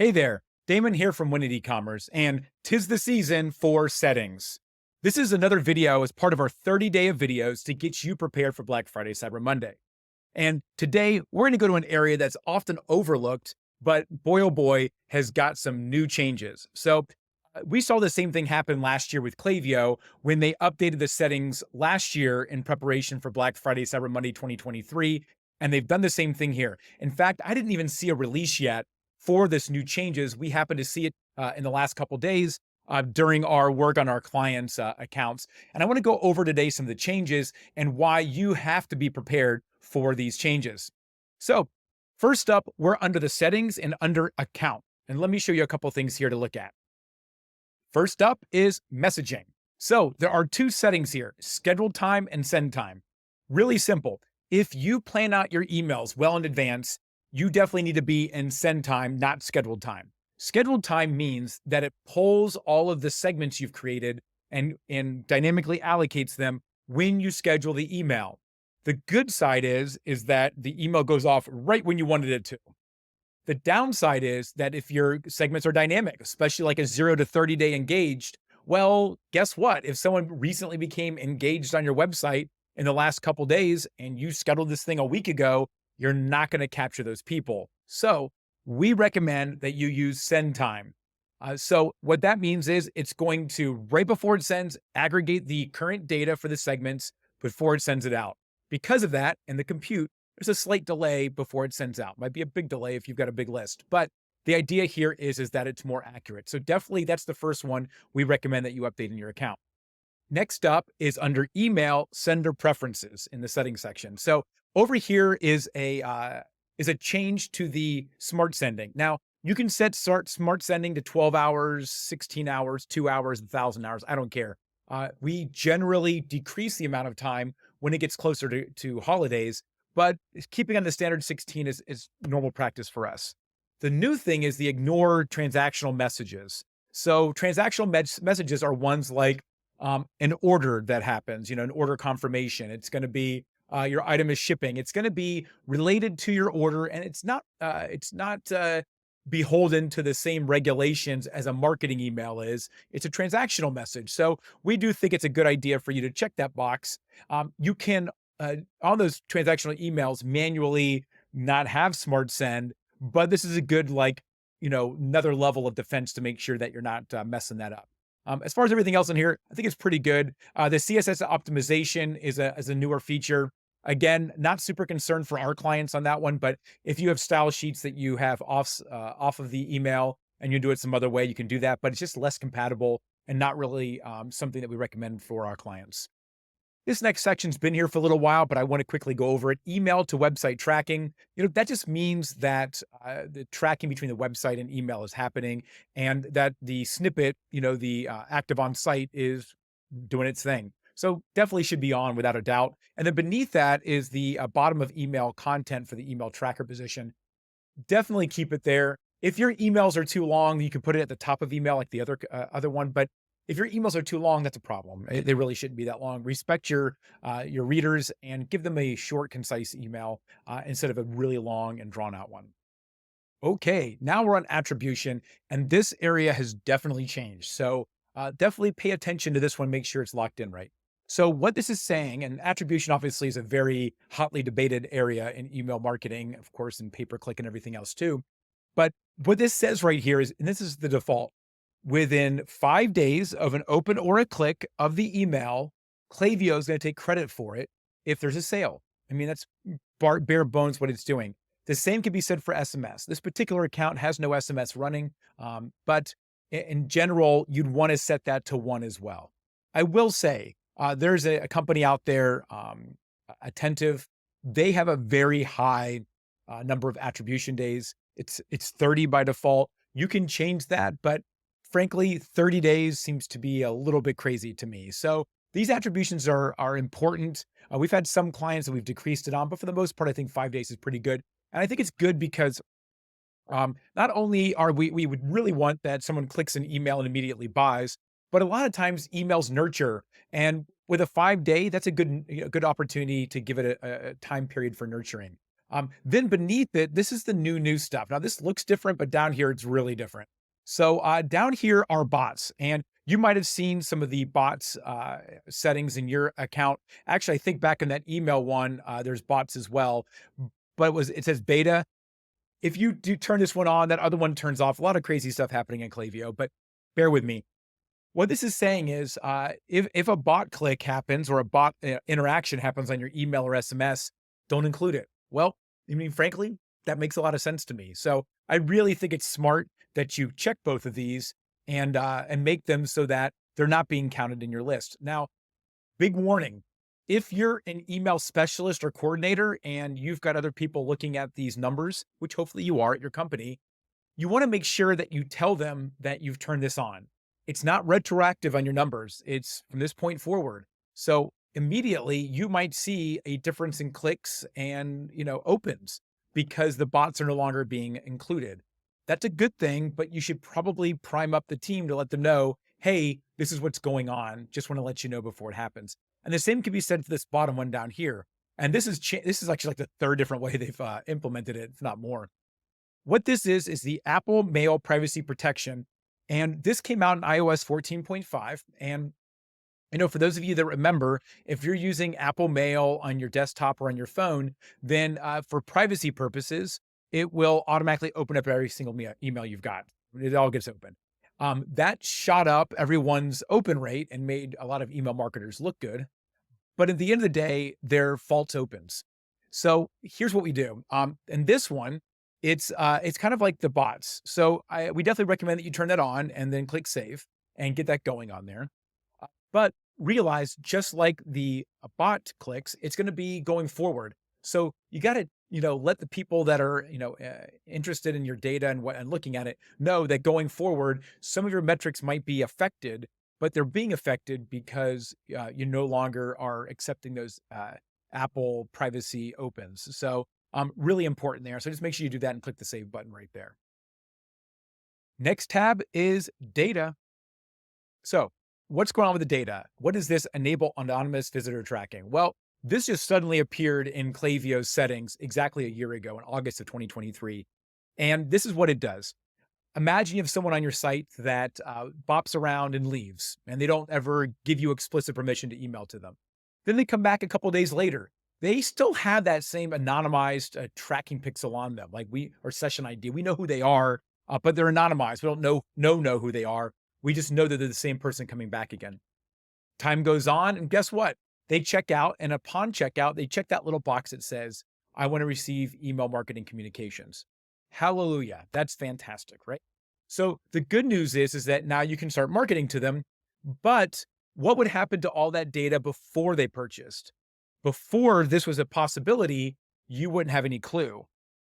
Hey there, Damon here from Winning Ecommerce, and 'tis the season for settings. This is another video as part of our 30-day of videos to get you prepared for Black Friday, Cyber Monday. And today we're going to go to an area that's often overlooked, but boy oh boy, has got some new changes. We saw the same thing happen last year with Klaviyo when they updated the settings last year in preparation for Black Friday, Cyber Monday 2023. And they've done the same thing here. In fact, I didn't even see a release yet for this new changes. We happened to see it in the last couple days during our work on our clients' accounts. And I want to go over today some of the changes and why you have to be prepared for these changes. So first up, we're under the settings and under account. And let me show you a couple things here to look at. First up is messaging. So there are two settings here, scheduled time and send time. Really simple. If you plan out your emails well in advance, you definitely need to be in send time, not scheduled time. Scheduled time means that it pulls all of the segments you've created and dynamically allocates them when you schedule the email. The good side is that the email goes off right when you wanted it to. The downside is that if your segments are dynamic, especially like a 0 to 30 day engaged, well, guess what? If someone recently became engaged on your website in the last couple days and you scheduled this thing a week ago, you're not going to capture those people. So we recommend that you use send time. So what that means is it's going to, right before it sends, aggregate the current data for the segments before it sends it out. Because of that, in the compute, there's a slight delay before it sends out. Might be a big delay if you've got a big list, but the idea here is that it's more accurate. So definitely that's the first one we recommend that you update in your account. Next up is under email sender preferences in the settings section. So over here is a change to the smart sending. Now you can set smart sending to 12 hours, 16 hours, 2 hours, 1,000 hours. I don't care. We generally decrease the amount of time when it gets closer to holidays, but keeping on the standard 16 is normal practice for us. The new thing is the ignore transactional messages. So transactional messages are ones like an order that happens, an order confirmation. It's going to be your item is shipping. It's going to be related to your order, and it's not beholden to the same regulations as a marketing email is. It's a transactional message. So we do think it's a good idea for you to check that box. You can on those transactional emails manually not have smart send, but this is a good another level of defense to make sure that you're not messing that up. As far as everything else in here, I think it's pretty good. The CSS optimization is a newer feature. Again, not super concerned for our clients on that one, but if you have style sheets that you have off of the email and you do it some other way, you can do that, but it's just less compatible and not really something that we recommend for our clients. This next section's been here for a little while, but I want to quickly go over it. Email to website tracking. That just means that the tracking between the website and email is happening and that the snippet, the active on site is doing its thing. So definitely should be on without a doubt. And then beneath that is the bottom of email content for the email tracker position. Definitely keep it there. If your emails are too long, you can put it at the top of email like the other one, but if your emails are too long, that's a problem. They really shouldn't be that long. Respect your readers and give them a short, concise email instead of a really long and drawn out one. Okay, now we're on attribution, and this area has definitely changed. So definitely pay attention to this one. Make sure it's locked in right. So what this is saying, and attribution obviously is a very hotly debated area in email marketing, of course, in pay-per-click and everything else too. But what this says right here is, and this is the default, within 5 days of an open or a click of the email, Klaviyo is going to take credit for it if there's a sale. I mean, that's bare bones what it's doing. The same can be said for SMS. This particular account has no SMS running, but in general, you'd want to set that to 1 as well. I will say there's a company out there, Attentive. They have a very high number of attribution days. It's 30 by default. You can change that, but frankly, 30 days seems to be a little bit crazy to me. So these attributions are important. We've had some clients that we've decreased it on, but for the most part, I think 5 days is pretty good. And I think it's good because not only are we would really want that someone clicks an email and immediately buys, but a lot of times emails nurture. And with a 5 day, that's a good opportunity to give it a time period for nurturing. Then beneath it, this is the new stuff. Now this looks different, but down here it's really different. So down here are bots, and you might have seen some of the bots settings in your account. Actually, I think back in that email one, there's bots as well, but it says beta. If you do turn this one on, that other one turns off. A lot of crazy stuff happening in Klaviyo, but bear with me. What this is saying is, if a bot click happens or a bot interaction happens on your email or SMS, don't include it. Well, I mean, frankly, that makes a lot of sense to me. So I really think it's smart that you check both of these and make them so that they're not being counted in your list. Now, big warning. If you're an email specialist or coordinator and you've got other people looking at these numbers, which hopefully you are at your company, you want to make sure that you tell them that you've turned this on. It's not retroactive on your numbers. It's from this point forward. So immediately you might see a difference in clicks and, opens because the bots are no longer being included. That's a good thing, but you should probably prime up the team to let them know, hey, this is what's going on. Just want to let you know before it happens. And the same can be said for this bottom one down here. And this is actually like the third different way they've implemented it, if not more. What this is the Apple Mail Privacy Protection. And this came out in iOS 14.5. And for those of you that remember, if you're using Apple Mail on your desktop or on your phone, then for privacy purposes, it will automatically open up every single email you've got. It all gets open. That shot up everyone's open rate and made a lot of email marketers look good. But at the end of the day, they're false opens. So here's what we do. And this one, it's kind of like the bots. So we definitely recommend that you turn that on and then click save and get that going on there. But realize, just like the bot clicks, it's going to be going forward. So you got to, let the people that are, interested in your data and looking at it know that going forward, some of your metrics might be affected, but they're being affected because you no longer are accepting those Apple privacy opens. So really important there. So just make sure you do that and click the save button right there. Next tab is data. So what's going on with the data? What is this enable anonymous visitor tracking? Well, this just suddenly appeared in Klaviyo's settings exactly a year ago in August of 2023. And this is what it does. Imagine you have someone on your site that bops around and leaves, and they don't ever give you explicit permission to email to them. Then they come back a couple days later. They still have that same anonymized tracking pixel on them, or session ID. We know who they are, but they're anonymized. We don't know who they are. We just know that they're the same person coming back again. Time goes on, and guess what? They check out, and upon checkout, they check that little box that says, I want to receive email marketing communications. Hallelujah. That's fantastic, right? So the good news is that now you can start marketing to them, but what would happen to all that data before they purchased? Before this was a possibility, you wouldn't have any clue.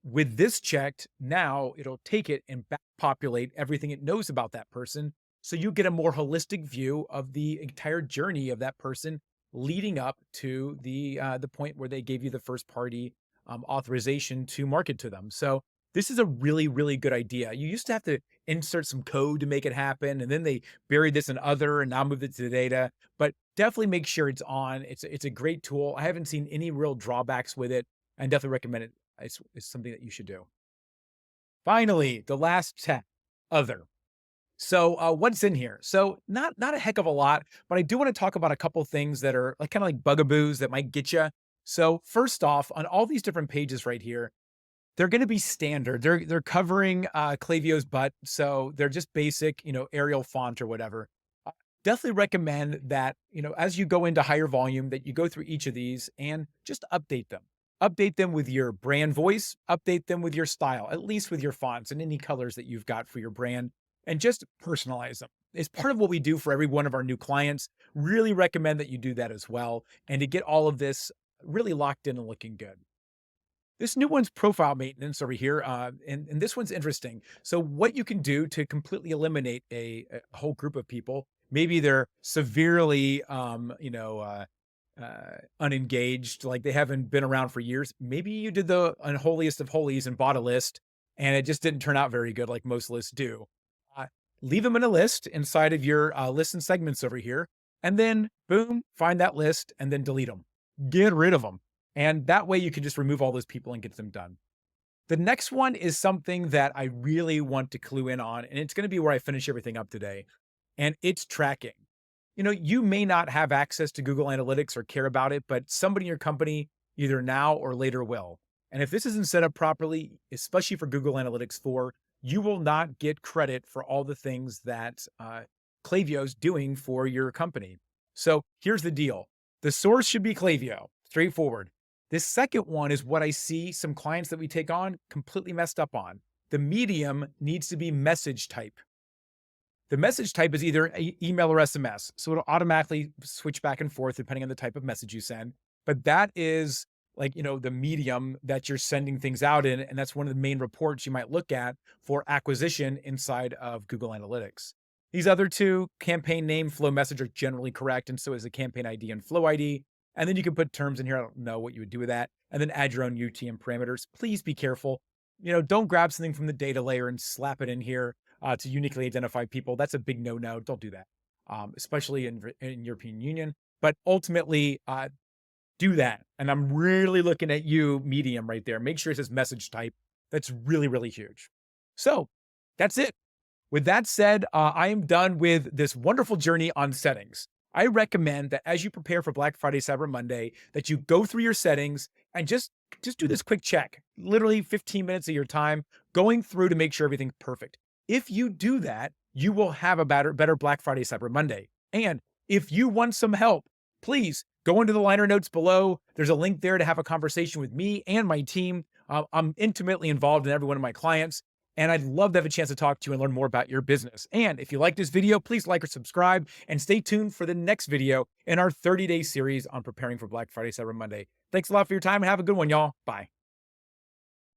With this checked, now it'll take it and back populate everything it knows about that person. So you get a more holistic view of the entire journey of that person leading up to the point where they gave you the first party authorization to market to them. So this is a really, really good idea. You used to have to insert some code to make it happen, and then they buried this in other and now moved it to the data. But definitely make sure it's on. It's a great tool. I haven't seen any real drawbacks with it, and definitely recommend it. It's something that you should do. Finally, the last tab, other. So what's in here? So not a heck of a lot, but I do want to talk about a couple things that are kind of like bugaboos that might get you. So first off, on all these different pages right here, they're going to be standard. They're covering Klaviyo's butt, so they're just basic, Arial font or whatever. Definitely recommend that, as you go into higher volume, that you go through each of these and just update them. Update them with your brand voice, update them with your style, at least with your fonts and any colors that you've got for your brand, and just personalize them. It's part of what we do for every one of our new clients. Really recommend that you do that as well, and to get all of this really locked in and looking good. This new one's profile maintenance over here, and this one's interesting. So what you can do to completely eliminate a whole group of people, maybe they're severely, unengaged, like they haven't been around for years. Maybe you did the unholiest of holies and bought a list, and it just didn't turn out very good, like most lists do. Leave them in a list inside of your lists and segments over here, and then boom, find that list and then delete them. Get rid of them. And that way you can just remove all those people and get them done. The next one is something that I really want to clue in on, and it's going to be where I finish everything up today. And it's tracking. You may not have access to Google Analytics or care about it, but somebody in your company either now or later will. And if this isn't set up properly, especially for Google Analytics 4, you will not get credit for all the things that Klaviyo is doing for your company. So here's the deal. The source should be Klaviyo, straightforward. This second one is what I see some clients that we take on completely messed up on. The medium needs to be message type. The message type is either email or SMS. So it'll automatically switch back and forth depending on the type of message you send. But that is like, the medium that you're sending things out in. And that's one of the main reports you might look at for acquisition inside of Google Analytics. These other two, campaign name, flow message, are generally correct. And so is the campaign ID and flow ID. And then you can put terms in here. I don't know what you would do with that. And then add your own UTM parameters. Please be careful. Don't grab something from the data layer and slap it in here to uniquely identify people. That's a big no-no. Don't do that, especially in European Union. But ultimately, do that. And I'm really looking at you, medium, right there. Make sure it says message type. That's really, really huge. So that's it. With that said, I am done with this wonderful journey on settings. I recommend that as you prepare for Black Friday, Cyber Monday, that you go through your settings and just do this quick check, literally 15 minutes of your time going through to make sure everything's perfect. If you do that, you will have a better Black Friday, Cyber Monday. And if you want some help, please go into the liner notes below. There's a link there to have a conversation with me and my team. I'm intimately involved in every one of my clients, and I'd love to have a chance to talk to you and learn more about your business. And if you like this video, please like or subscribe, and stay tuned for the next video in our 30-day series on preparing for Black Friday, Cyber Monday. Thanks a lot for your time, and have a good one, y'all. Bye.